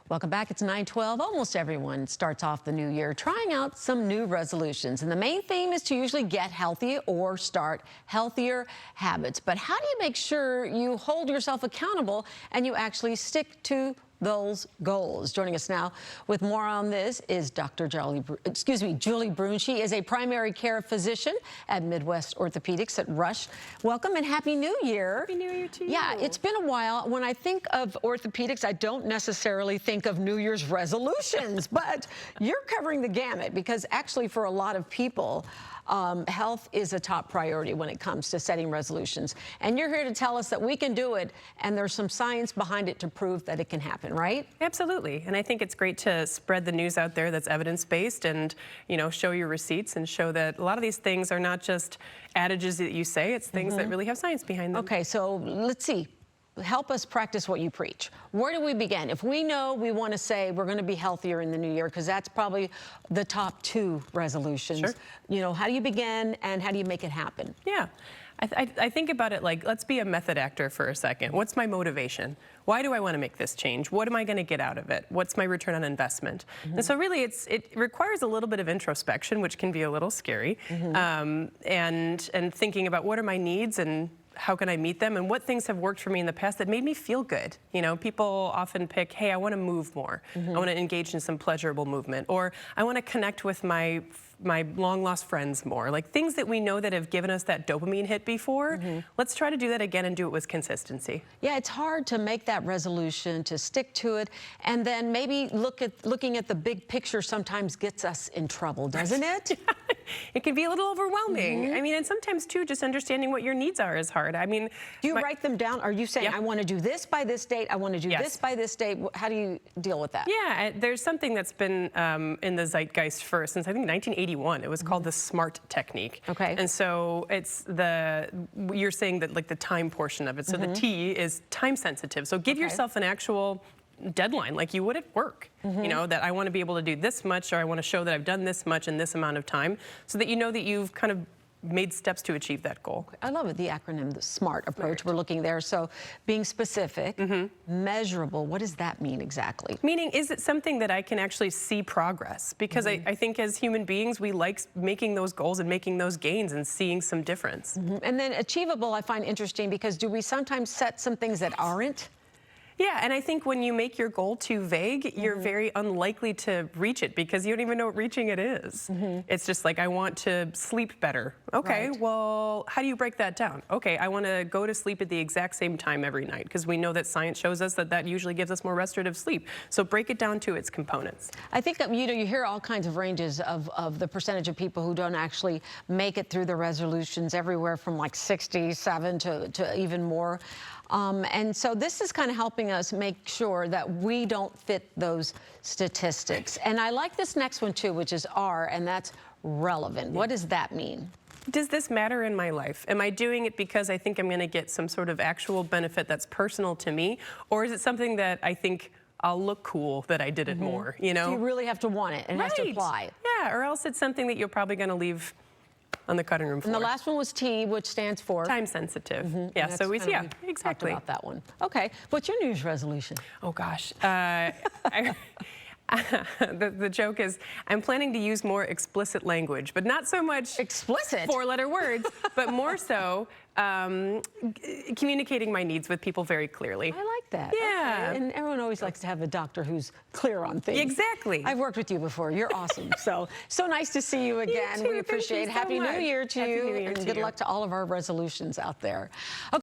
Welcome back. It's 9:12. Almost everyone starts off the new year trying out some new resolutions. And the main theme is to usually get healthy or start healthier habits. But how do you make sure you hold yourself accountable and you actually stick to those goals? Joining us now with more on this is Dr. Julie Bruene. She is a primary care physician at Midwest Orthopaedics at Rush. Welcome and Happy New Year. Happy New Year to you. Yeah, it's been a while. When I think of orthopedics, I don't necessarily think of New Year's resolutions, but you're covering the gamut because actually for a lot of people, health is a top priority when it comes to setting resolutions. And you're here to tell us that we can do it, and there's some science behind it to prove that it can happen, right? Absolutely. And I think it's great to spread the news out there that's evidence-based and, you know, show your receipts and show that a lot of these things are not just adages that you say, it's things that really have science behind them. Okay, so let's see. Help us practice what you preach. Where do we begin? If we know we want to say we're going to be healthier in the new year, because that's probably the top 2 resolutions. Sure. You know, how do you begin and how do you make it happen? Yeah. I think about it like, let's be a method actor for a second. What's my motivation? Why do I want to make this change? What am I going to get out of it? What's my return on investment? And so really it requires a little bit of introspection, which can be a little scary, and thinking about what are my needs and how can I meet them, and what things have worked for me in the past that made me feel good. You know, people often pick, hey, I want to move more. I want to engage in some pleasurable movement, or I want to connect with my long-lost friends more. Like things that we know that have given us that dopamine hit before, let's try to do that again and do it with consistency. Yeah, it's hard to make that resolution, to stick to it, and then maybe looking at the big picture sometimes gets us in trouble, doesn't it? It can be a little overwhelming. I mean, and sometimes too, just understanding what your needs are is hard. I mean, do you write them down? Are you saying, I want to do this by this date, I want to do this by this date? How do you deal with that? Yeah, there's something that's been in the zeitgeist since I think 1981. It was called the SMART technique. Okay. And so it's you're saying that like the time portion of it. So the T is time sensitive. So give yourself an actual deadline like you would at work. You know, that I want to be able to do this much, or I want to show that I've done this much in this amount of time, so that you know that you've kind of made steps to achieve that goal. I love it, the acronym, the SMART approach. We're looking there. So being specific, measurable, what does that mean exactly? Meaning, is it something that I can actually see progress? Because I think as human beings, we like making those goals and making those gains and seeing some difference. And then achievable, I find interesting, because do we sometimes set some things that aren't? Yeah, and I think when you make your goal too vague, you're very unlikely to reach it because you don't even know what reaching it is. It's just like, I want to sleep better. Okay, well, how do you break that down? Okay, I want to go to sleep at the exact same time every night, because we know that science shows us that that usually gives us more restorative sleep. So break it down to its components. I think, you know, you hear all kinds of ranges of the percentage of people who don't actually make it through the resolutions, everywhere from like 67 to even more. And so this is kind of helping us make sure that we don't fit those statistics. And I like this next one too, which is R, and that's relevant. What does that mean? Does this matter in my life? Am I doing it because I think I'm going to get some sort of actual benefit that's personal to me? Or is it something that I think I'll look cool that I did it more, you know? So you really have to want it and it has to apply. Yeah, or else it's something that you're probably going to leave on the cutting room floor. And the last one was T, which stands for? Time sensitive. Yeah, so we exactly. Talked about that one. Okay, what's your New Year's resolution? Oh gosh. The joke is, I'm planning to use more explicit language, but not so much explicit 4-letter words, but more so communicating my needs with people very clearly. I like that. Yeah. Okay. And everyone always likes to have a doctor who's clear on things. Exactly. I've worked with you before. You're awesome. So nice to see you again. You too. We appreciate it. Happy New Year to you, New Year and to good you. luck to all of our resolutions out there. Okay.